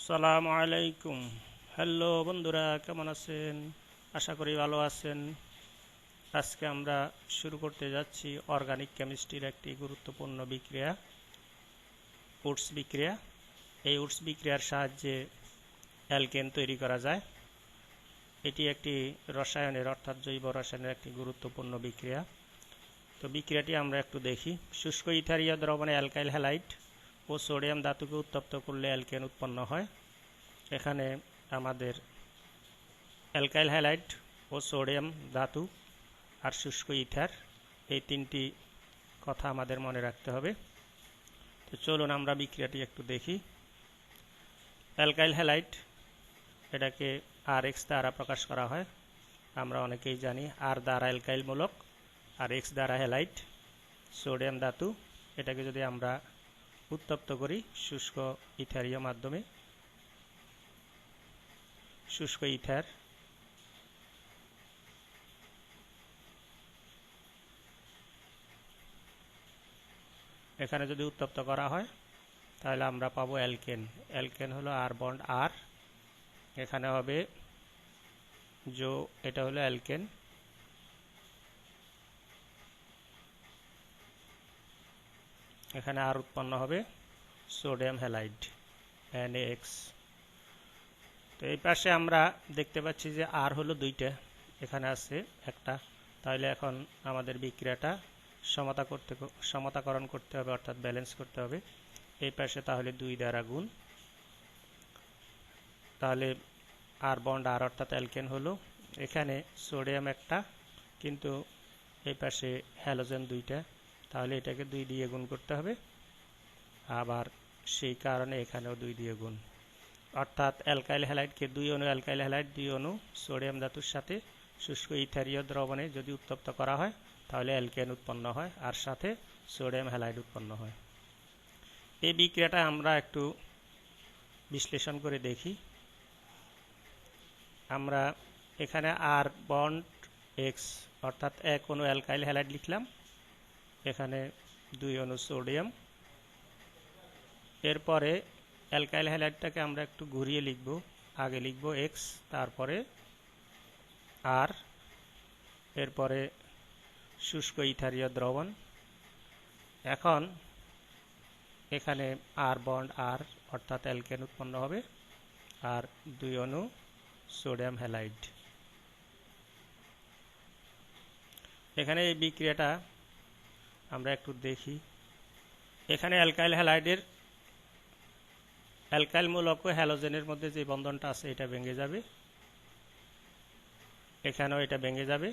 আসসালামু আলাইকুম। হ্যালো বন্ধুরা, কেমন আছেন? আশা করি ভালো আছেন। আজকে আমরা শুরু করতে যাচ্ছি অর্গানিক কেমিস্ট্রির একটি গুরুত্বপূর্ণ বিক্রিয়া, উডস বিক্রিয়া। এই উডস বিক্রিয়ার সাহায্যে অ্যালকেন তৈরি করা যায়। এটি একটি রসায়নের অর্থাৎ জৈব রসায়নের একটি গুরুত্বপূর্ণ বিক্রিয়া। তো বিক্রিয়াটি আমরা একটু দেখি। শুষ্ক ইথারীয় দ্রবণে অ্যালকাইল হ্যালাইড ও সোডিয়াম ধাতুকে উত্তপ্ত করলে অ্যালকেন উৎপন্ন হয়। এখানে আমাদের অ্যালকাইল হ্যালাইড ও সোডিয়াম ধাতু আর শুষ্ক ইথার, এই তিনটি কথা আমাদের মনে রাখতে হবে। তো চলুন আমরা বিক্রিয়াটি একটু দেখি। অ্যালকাইল হ্যালাইড, এটাকে RX দ্বারা প্রকাশ করা হয়। আমরা অনেকেই জানি আর দ্বারা অ্যালকাইল মূলক আর X দ্বারা হ্যালাইড। সোডিয়াম ধাতু, এটাকে যদি আমরা উত্তপ্ত করি শুষ্ক ইথারীয় মাধ্যমে, শুষ্ক ইথার, এখানে যদি উত্তপ্ত করা হয় তাহলে আমরা পাবো অ্যালকেন। অ্যালকেন হলো আর বন্ড আর, এখানে হবে এটা হলো অ্যালকেন। এখানে আর উৎপন্ন হবে সোডিয়াম হ্যালাইড NaX। তো এই পাশে আমরা দেখতে পাচ্ছি যে আর হলো দুইটা, এখানে আছে একটা। তাহলে এখন আমাদের বিক্রিয়াটা সমতাকরণ করতে হবে, অর্থাৎ ব্যালেন্স করতে হবে। এই পাশে তাহলে 2 দ্বারা গুণ, তাহলে আর বন্ড আর অর্থাৎ অ্যালকেন হলো। এখানে সোডিয়াম একটা, কিন্তু এই পাশে হ্যালোজেন দুইটা, তাহলে এটাকে 2 দিয়ে গুণ করতে হবে। আবার সেই কারণে এখানেও 2 দিয়ে গুণ, অর্থাৎ অ্যালকাইল হ্যালাইডকে 2 অণু অ্যালকাইল হ্যালাইড 2 অণু সোডিয়াম ধাতুর সাথে শুষ্ক ইথারীয় দ্রবণে যদি উত্তপ্ত করা হয় তাহলে অ্যালকেন উৎপন্ন হয় আর সাথে সোডিয়াম হ্যালাইড উৎপন্ন হয়। এই বিক্রিয়াটা আমরা একটু বিশ্লেষণ করে দেখি। আমরা এখানে আর বন্ড X অর্থাৎ 1 অণু অ্যালকাইল হ্যালাইড লিখলাম, এখানে 2 অণু সোডিয়াম। এরপরে অ্যালকাইল হ্যালাইডটাকে আমরা একটু ঘুরিয়ে লিখব, আগে লিখব X, তারপরে আর, এরপরে শুষ্ক ইথারীয় দ্রবণ। এখন এখানে আর বন্ড আর অর্থাৎ অ্যালকেন উৎপন্ন হবে আর 2 অণু সোডিয়াম হ্যালাইড। এখানে এই বিক্রিয়াটা আমরা একটু দেখি। এখানে অ্যালকাইল হ্যালাইডের অ্যালকাইল মূলক ও হ্যালোজেনের মধ্যে যে বন্ধনটা আছে এটা ভেঙে যাবে, এখানেও এটা ভেঙে যাবে।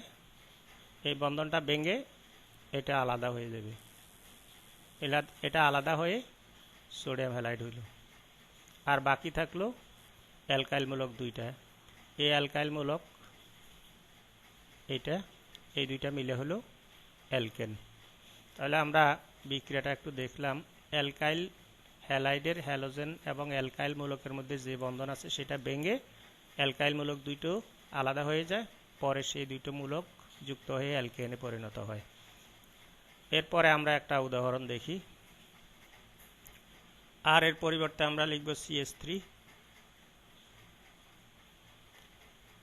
এই বন্ধনটা ভেঙে এটা আলাদা হয়ে যাবে, এটা আলাদা হয়ে সোডিয়াম হ্যালাইড হইল। আর বাকি থাকলো অ্যালকাইল মূলক দুইটা। এই অ্যালকাইল মূলক এইটা, এই দুইটা মিলে হলো অ্যালকেন। তাহলে আমরা বিক্রিয়াটা একটু দেখলাম। অ্যালকাইল হ্যালাইডের হ্যালোজেন এবং অ্যালকাইল মূলকের মধ্যে যে বন্ধন আছে সেটা ভেঙে অ্যালকাইল মূলক দুটো আলাদা হয়ে যায়, পরে সেই দুটো মূলক যুক্ত হয়ে অ্যালকেনে পরিণত হয়। এরপরে আমরা একটা উদাহরণ দেখি। আর এর পরিবর্তে আমরা লিখব CH3,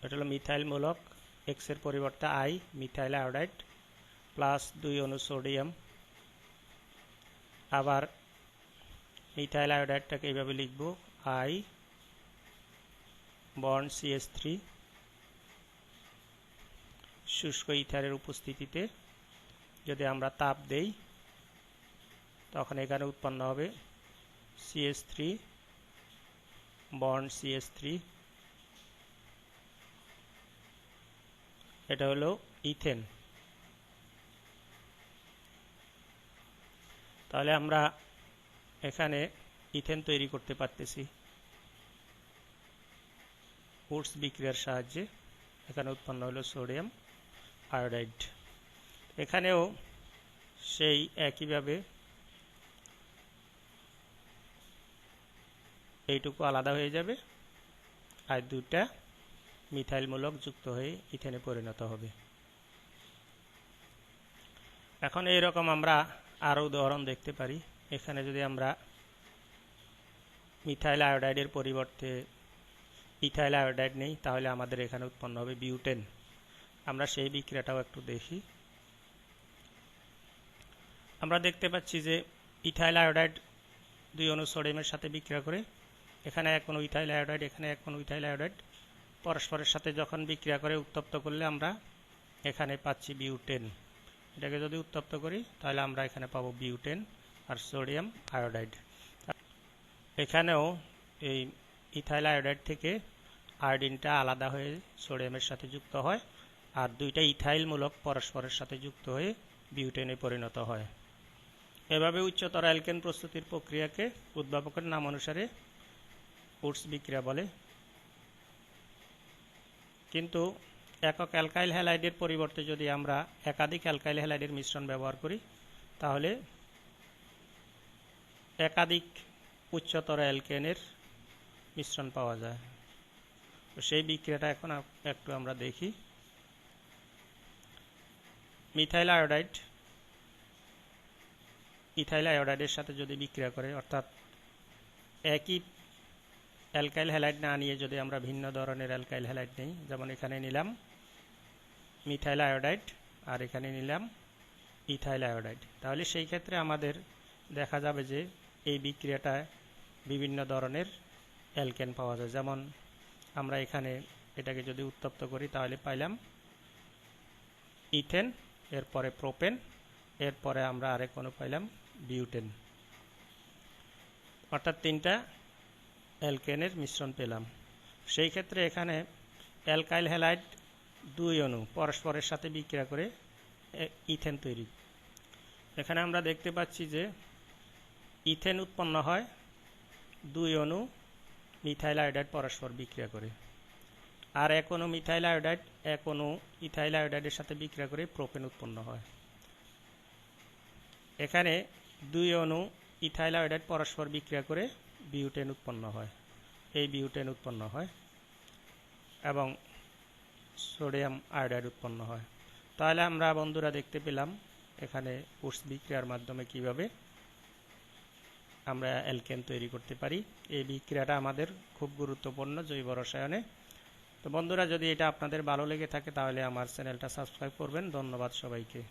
এটা হলো মিথাইল মূলক। X এর পরিবর্তে I, মিথাইল আয়োডাইড, প্লাস 2 অণু সোডিয়াম। আবার মিথাইল আয়োডাইডটাকে এইভাবে লিখব I বন্ড CH3, শুষ্ক ইথারের উপস্থিতিতে যদি আমরা তাপ দেই তখন এখানে উৎপন্ন হবে CH3 বন্ড CH3, এটা হলো ইথেন। তাহলে আমরা এখানে ইথেন তৈরি করতে পারতেছি উডস বিক্রিয়ার সাহায্যে। এখানে উৎপন্ন হলো সোডিয়াম আয়োডাইড। এখানেও সেই একইভাবে এইটুকু আলাদা হয়ে যাবে আর দুটা মিথাইল মূলক যুক্ত হয়ে ইথেনে পরিণত হবে। এখন এইরকম আমরা আরও উদাহরণ দেখতে পারি। এখানে যদি আমরা মিথাইল আয়োডাইডের পরিবর্তে ইথাইল আয়োডাইড নেই, তাহলে আমাদের এখানে উৎপন্ন হবে বিউটেন। আমরা সেই বিক্রিয়াটাও একটু দেখি। আমরা দেখতে পাচ্ছি যে ইথাইল আয়োডাইড 2 অণু সোডিয়ামের সাথে বিক্রিয়া করে, এখানে 1 অণু ইথাইল আয়োডাইড, এখানে 1 অণু ইথাইল আয়োডাইড পরস্পরের সাথে যখন বিক্রিয়া করে উত্তপ্ত করলে আমরা এখানে পাচ্ছি বিউটেন। এটাকে যদি উত্তপ্ত করি তাহলে আমরা এখানে পাবো বিউটেন আর সোডিয়াম আয়োডাইড। এখানেও এই ইথাইল আয়োডাইড থেকে আয়োডিনটা আলাদা হয়ে সোডিয়ামের সাথে যুক্ত হয়, আর দুইটা ইথাইল মূলক পরস্পরের সাথে যুক্ত হয়ে বিউটেনে পরিণত হয়। এভাবে উচ্চতর অ্যালকেন প্রস্তুতির প্রক্রিয়াকে উদ্ভাবকের নাম অনুসারে উডস বিক্রিয়া বলে। কিন্তু একক অ্যালকাইল হ্যালাইডের পরিবর্তে যদি আমরা একাধিক অ্যালকাইল হ্যালাইডের মিশ্রণ ব্যবহার করি তাহলে একাধিক উচ্চতর অ্যালকেনের মিশ্রণ পাওয়া যায়। তো সেই বিক্রিয়াটা এখন একটু আমরা দেখি। মিথাইল আয়োডাইড ইথাইল আয়োডাইডের সাথে যদি বিক্রিয়া করে, অর্থাৎ একই অ্যালকাইল হ্যালাইড না নিয়ে যদি আমরা ভিন্ন ধরনের অ্যালকাইল হ্যালাইড নিই, যেমন এখানে নিলাম মিথাইল আয়োডাইড আর এখানে নিলাম ইথাইল আয়োডাইড, তাহলে সেই ক্ষেত্রে আমাদের দেখা যাবে যে এই বিক্রিয়াটায় বিভিন্ন ধরনের অ্যালকেন পাওয়া যায়। যেমন আমরা এখানে এটাকে যদি উত্তপ্ত করি তাহলে পাইলাম ইথেন, এরপরে প্রোপেন, এরপরে আমরা আরেক অণু পাইলাম বিউটেন, অর্থাৎ 3টা অ্যালকেনের মিশ্রণ পেলাম। সেই ক্ষেত্রে এখানে অ্যালকাইল হ্যালাইড 2 অণু পরস্পরের সাথে বিক্রিয়া করে ইথেন তৈরি। এখানে আমরা দেখতে পাচ্ছি যে ইথেন উৎপন্ন হয় 2 অণু মিথাইল আয়োডাইড পরস্পর বিক্রিয়া করে, আর 1 অণু মিথাইল আয়োডাইড 1 অণু ইথাইল আয়োডাইডের সাথে বিক্রিয়া করে প্রোপেন উৎপন্ন হয়। এখানে 2 অণু ইথাইল আয়োডাইড পরস্পর বিক্রিয়া করে বিউটেন উৎপন্ন হয়, এই বিউটেন উৎপন্ন হয় এবং সোডিয়াম আয়োডাইড উৎপন্ন হয়। তাহলে আমরা বন্ধুরা দেখতে পেলাম এখানে উডস বিক্রিয়ার মাধ্যমে কিভাবে আমরা অ্যালকেন তৈরি করতে পারি। এই বিক্রিয়াটা আমাদের খুব গুরুত্বপূর্ণ জৈব রসায়নে। তো বন্ধুরা, যদি এটা আপনাদের ভালো লেগে থাকে তাহলে আমার চ্যানেলটা সাবস্ক্রাইব করবেন। ধন্যবাদ সবাইকে।